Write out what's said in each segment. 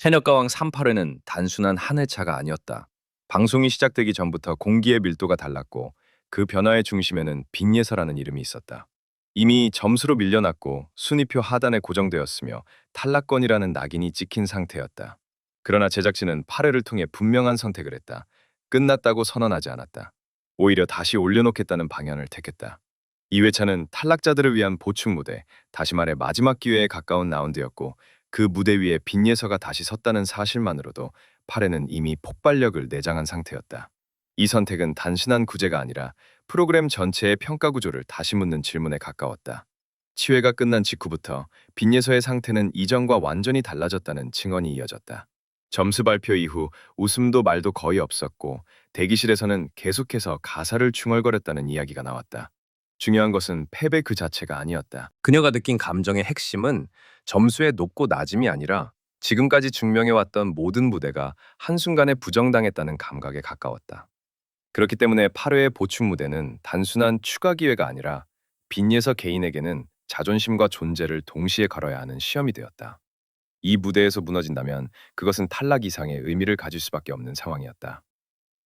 현역가왕 3-8회는 단순한 한 회차가 아니었다. 방송이 시작되기 전부터 공기의 밀도가 달랐고 그 변화의 중심에는 빅예서라는 이름이 있었다. 이미 점수로 밀려났고 순위표 하단에 고정되었으며 탈락권이라는 낙인이 찍힌 상태였다. 그러나 제작진은 8회를 통해 분명한 선택을 했다. 끝났다고 선언하지 않았다. 오히려 다시 올려놓겠다는 방향을 택했다. 2회차는 탈락자들을 위한 보충 무대, 다시 말해 마지막 기회에 가까운 라운드였고 그 무대 위에 빈예서가 다시 섰다는 사실만으로도 8회는 이미 폭발력을 내장한 상태였다. 이 선택은 단순한 구제가 아니라 프로그램 전체의 평가 구조를 다시 묻는 질문에 가까웠다. 7회가 끝난 직후부터 빈예서의 상태는 이전과 완전히 달라졌다는 증언이 이어졌다. 점수 발표 이후 웃음도 말도 거의 없었고 대기실에서는 계속해서 가사를 중얼거렸다는 이야기가 나왔다. 중요한 것은 패배 그 자체가 아니었다. 그녀가 느낀 감정의 핵심은 점수의 높고 낮음이 아니라 지금까지 증명해왔던 모든 무대가 한순간에 부정당했다는 감각에 가까웠다. 그렇기 때문에 8회의 보충 무대는 단순한 추가 기회가 아니라 빈예서 개인에게는 자존심과 존재를 동시에 걸어야 하는 시험이 되었다. 이 무대에서 무너진다면 그것은 탈락 이상의 의미를 가질 수밖에 없는 상황이었다.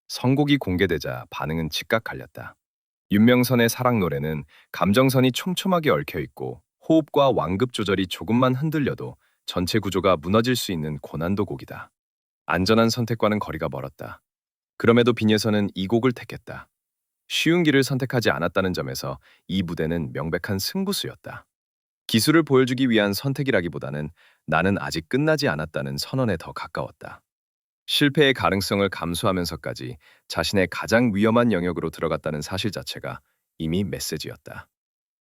선곡이 공개되자 반응은 즉각 갈렸다. 윤명선의 사랑 노래는 감정선이 촘촘하게 얽혀 있고 호흡과 완급 조절이 조금만 흔들려도 전체 구조가 무너질 수 있는 고난도 곡이다. 안전한 선택과는 거리가 멀었다. 그럼에도 빈예서는 이 곡을 택했다. 쉬운 길을 선택하지 않았다는 점에서 이 무대는 명백한 승부수였다. 기술을 보여주기 위한 선택이라기보다는 나는 아직 끝나지 않았다는 선언에 더 가까웠다. 실패의 가능성을 감수하면서까지 자신의 가장 위험한 영역으로 들어갔다는 사실 자체가 이미 메시지였다.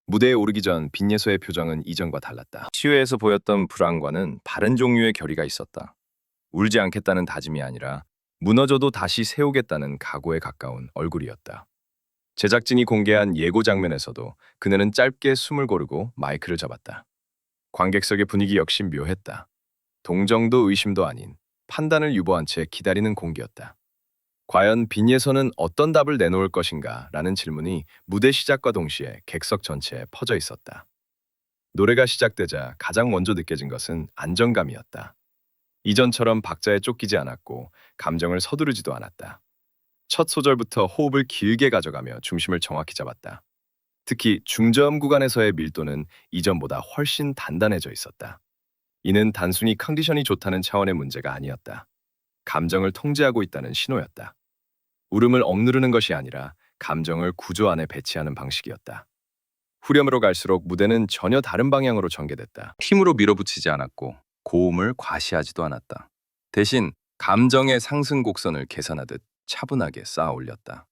무대에 오르기 전 빈예서의 표정은 이전과 달랐다. 시회에서 보였던 불안과는 다른 종류의 결의가 있었다. 울지 않겠다는 다짐이 아니라 무너져도 다시 세우겠다는 각오에 가까운 얼굴이었다. 제작진이 공개한 예고 장면에서도 그녀는 짧게 숨을 고르고 마이크를 잡았다. 관객석의 분위기 역시 묘했다. 동정도 의심도 아닌 판단을 유보한 채 기다리는 공기였다. 과연 빈예서는 어떤 답을 내놓을 것인가? 라는 질문이 무대 시작과 동시에 객석 전체에 퍼져 있었다. 노래가 시작되자 가장 먼저 느껴진 것은 안정감이었다. 이전처럼 박자에 쫓기지 않았고 감정을 서두르지도 않았다. 첫 소절부터 호흡을 길게 가져가며 중심을 정확히 잡았다. 특히 중저음 구간에서의 밀도는 이전보다 훨씬 단단해져 있었다. 이는 단순히 컨디션이 좋다는 차원의 문제가 아니었다. 감정을 통제하고 있다는 신호였다. 울음을 억누르는 것이 아니라 감정을 구조 안에 배치하는 방식이었다. 후렴으로 갈수록 무대는 전혀 다른 방향으로 전개됐다. 힘으로 밀어붙이지 않았고 고음을 과시하지도 않았다. 대신 감정의 상승 곡선을 계산하듯 차분하게 쌓아 올렸다.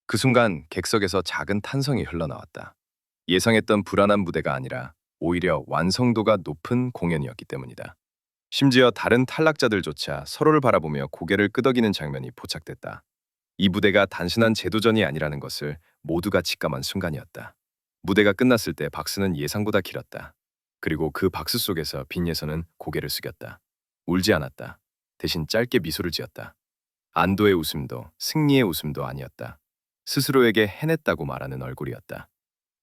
그 순간 객석에서 작은 탄성이 흘러나왔다. 예상했던 불안한 무대가 아니라 오히려 완성도가 높은 공연이었기 때문이다. 심지어 다른 탈락자들조차 서로를 바라보며 고개를 끄덕이는 장면이 포착됐다. 이 무대가 단순한 재도전이 아니라는 것을 모두가 직감한 순간이었다. 무대가 끝났을 때 박수는 예상보다 길었다. 그리고 그 박수 속에서 빈예서는 고개를 숙였다. 울지 않았다. 대신 짧게 미소를 지었다. 안도의 웃음도 승리의 웃음도 아니었다. 스스로에게 해냈다고 말하는 얼굴이었다.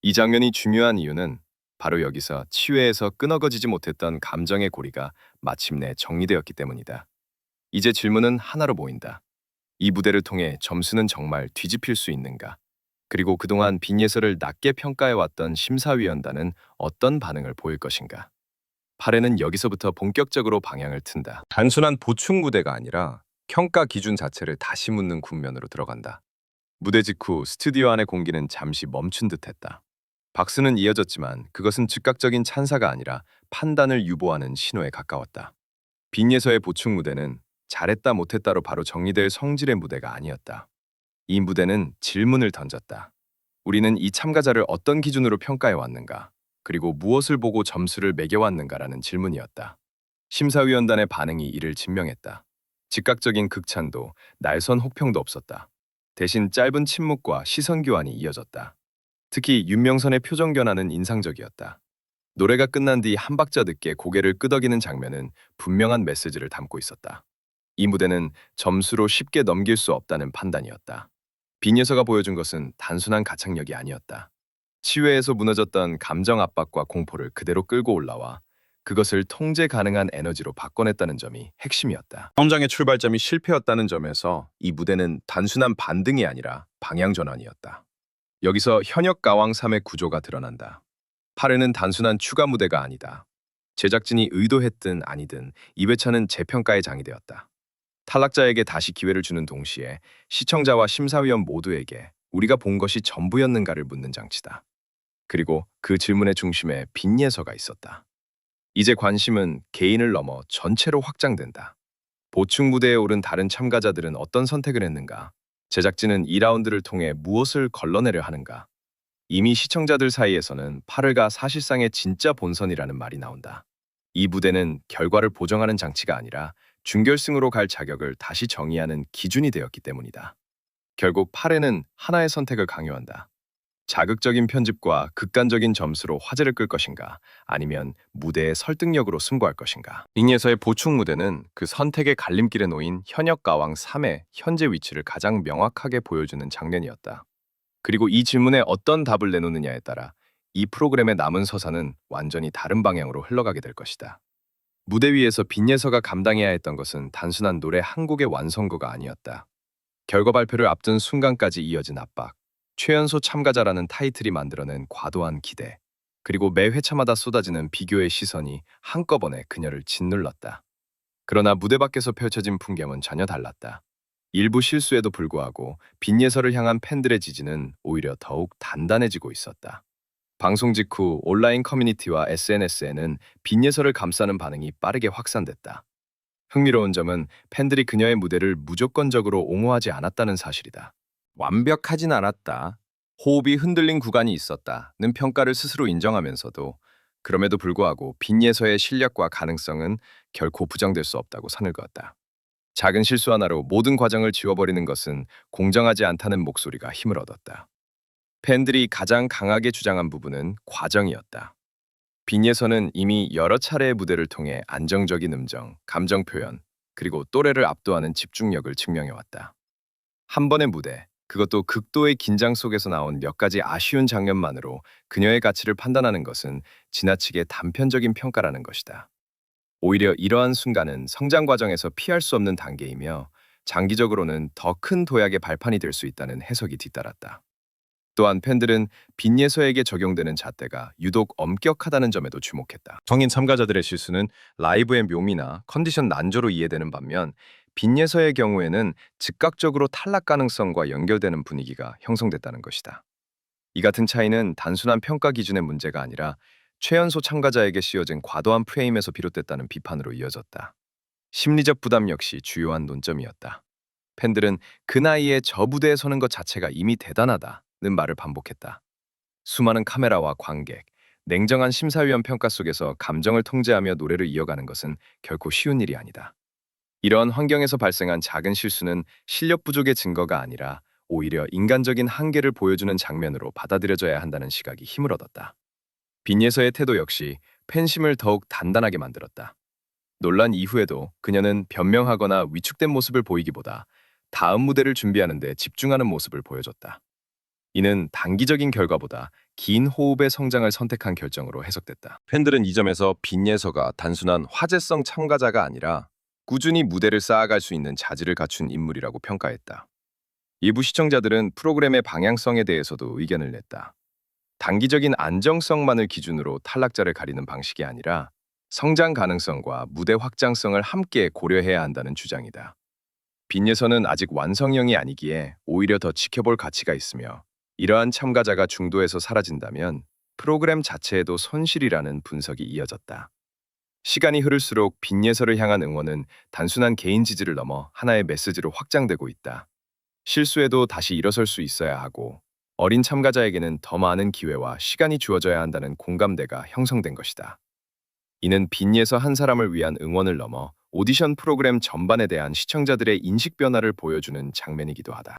이 장면이 중요한 이유는 바로 여기서 치외에서 끊어거지지 못했던 감정의 고리가 마침내 정리되었기 때문이다. 이제 질문은 하나로 모인다. 이 무대를 통해 점수는 정말 뒤집힐 수 있는가? 그리고 그동안 빈예서를 낮게 평가해왔던 심사위원단은 어떤 반응을 보일 것인가? 8회는 여기서부터 본격적으로 방향을 튼다. 단순한 보충 무대가 아니라 평가 기준 자체를 다시 묻는 국면으로 들어간다. 무대 직후 스튜디오 안의 공기는 잠시 멈춘 듯했다. 박수는 이어졌지만 그것은 즉각적인 찬사가 아니라 판단을 유보하는 신호에 가까웠다. 빈예서의 보충 무대는 잘했다 못했다로 바로 정리될 성질의 무대가 아니었다. 이 무대는 질문을 던졌다. 우리는 이 참가자를 어떤 기준으로 평가해 왔는가? 그리고 무엇을 보고 점수를 매겨왔는가라는 질문이었다. 심사위원단의 반응이 이를 증명했다. 즉각적인 극찬도 날선 혹평도 없었다. 대신 짧은 침묵과 시선 교환이 이어졌다. 특히 윤명선의 표정 변화는 인상적이었다. 노래가 끝난 뒤 한 박자 늦게 고개를 끄덕이는 장면은 분명한 메시지를 담고 있었다. 이 무대는 점수로 쉽게 넘길 수 없다는 판단이었다. 빈예서가 보여준 것은 단순한 가창력이 아니었다. 치외에서 무너졌던 감정 압박과 공포를 그대로 끌고 올라와 그것을 통제 가능한 에너지로 바꿔냈다는 점이 핵심이었다. 성장의 출발점이 실패였다는 점에서 이 무대는 단순한 반등이 아니라 방향 전환이었다. 여기서 현역 가왕 3의 구조가 드러난다. 8회는 단순한 추가 무대가 아니다. 제작진이 의도했든 아니든 2회차는 재평가의 장이 되었다. 탈락자에게 다시 기회를 주는 동시에 시청자와 심사위원 모두에게 우리가 본 것이 전부였는가를 묻는 장치다. 그리고 그 질문의 중심에 빈예서가 있었다. 이제 관심은 개인을 넘어 전체로 확장된다. 보충 무대에 오른 다른 참가자들은 어떤 선택을 했는가? 제작진은 2라운드를 통해 무엇을 걸러내려 하는가? 이미 시청자들 사이에서는 8회가 사실상의 진짜 본선이라는 말이 나온다. 이 무대는 결과를 보정하는 장치가 아니라 준결승으로 갈 자격을 다시 정의하는 기준이 되었기 때문이다. 결국 8회는 하나의 선택을 강요한다. 자극적인 편집과 극단적인 점수로 화제를 끌 것인가, 아니면 무대의 설득력으로 승부할 것인가. 잉예서의 보충 무대는 그 선택의 갈림길에 놓인 현역 가왕 3의 현재 위치를 가장 명확하게 보여주는 장면이었다. 그리고 이 질문에 어떤 답을 내놓느냐에 따라 이 프로그램의 남은 서사는 완전히 다른 방향으로 흘러가게 될 것이다. 무대 위에서 빈예서가 감당해야 했던 것은 단순한 노래 한 곡의 완성도가 아니었다. 결과 발표를 앞둔 순간까지 이어진 압박, 최연소 참가자라는 타이틀이 만들어낸 과도한 기대, 그리고 매 회차마다 쏟아지는 비교의 시선이 한꺼번에 그녀를 짓눌렀다. 그러나 무대 밖에서 펼쳐진 풍경은 전혀 달랐다. 일부 실수에도 불구하고 빈예서를 향한 팬들의 지지는 오히려 더욱 단단해지고 있었다. 방송 직후 온라인 커뮤니티와 SNS에는 빈예서를 감싸는 반응이 빠르게 확산됐다. 흥미로운 점은 팬들이 그녀의 무대를 무조건적으로 옹호하지 않았다는 사실이다. 완벽하진 않았다. 호흡이 흔들린 구간이 있었다는 평가를 스스로 인정하면서도 그럼에도 불구하고 빈예서의 실력과 가능성은 결코 부정될 수 없다고 선을 그었다. 작은 실수 하나로 모든 과정을 지워버리는 것은 공정하지 않다는 목소리가 힘을 얻었다. 팬들이 가장 강하게 주장한 부분은 과정이었다. 빈예서는 이미 여러 차례의 무대를 통해 안정적인 음정, 감정 표현, 그리고 또래를 압도하는 집중력을 증명해왔다. 한 번의 무대, 그것도 극도의 긴장 속에서 나온 몇 가지 아쉬운 장면만으로 그녀의 가치를 판단하는 것은 지나치게 단편적인 평가라는 것이다. 오히려 이러한 순간은 성장 과정에서 피할 수 없는 단계이며 장기적으로는 더 큰 도약의 발판이 될 수 있다는 해석이 뒤따랐다. 또한 팬들은 빈예서에게 적용되는 잣대가 유독 엄격하다는 점에도 주목했다. 성인 참가자들의 실수는 라이브의 묘미나 컨디션 난조로 이해되는 반면 빈예서의 경우에는 즉각적으로 탈락 가능성과 연결되는 분위기가 형성됐다는 것이다. 이 같은 차이는 단순한 평가 기준의 문제가 아니라 최연소 참가자에게 씌워진 과도한 프레임에서 비롯됐다는 비판으로 이어졌다. 심리적 부담 역시 주요한 논점이었다. 팬들은 그 나이에 저 무대에 서는 것 자체가 이미 대단하다는 말을 반복했다. 수많은 카메라와 관객, 냉정한 심사위원 평가 속에서 감정을 통제하며 노래를 이어가는 것은 결코 쉬운 일이 아니다. 이러한 환경에서 발생한 작은 실수는 실력 부족의 증거가 아니라 오히려 인간적인 한계를 보여주는 장면으로 받아들여져야 한다는 시각이 힘을 얻었다. 빈예서의 태도 역시 팬심을 더욱 단단하게 만들었다. 논란 이후에도 그녀는 변명하거나 위축된 모습을 보이기보다 다음 무대를 준비하는 데 집중하는 모습을 보여줬다. 이는 단기적인 결과보다 긴 호흡의 성장을 선택한 결정으로 해석됐다. 팬들은 이 점에서 빈예서가 단순한 화제성 참가자가 아니라 꾸준히 무대를 쌓아갈 수 있는 자질을 갖춘 인물이라고 평가했다. 일부 시청자들은 프로그램의 방향성에 대해서도 의견을 냈다. 단기적인 안정성만을 기준으로 탈락자를 가리는 방식이 아니라 성장 가능성과 무대 확장성을 함께 고려해야 한다는 주장이다. 빈예서는 아직 완성형이 아니기에 오히려 더 지켜볼 가치가 있으며 이러한 참가자가 중도에서 사라진다면 프로그램 자체에도 손실이라는 분석이 이어졌다. 시간이 흐를수록 빈예서를 향한 응원은 단순한 개인 지지를 넘어 하나의 메시지로 확장되고 있다. 실수에도 다시 일어설 수 있어야 하고 어린 참가자에게는 더 많은 기회와 시간이 주어져야 한다는 공감대가 형성된 것이다. 이는 빈예서 한 사람을 위한 응원을 넘어 오디션 프로그램 전반에 대한 시청자들의 인식 변화를 보여주는 장면이기도 하다.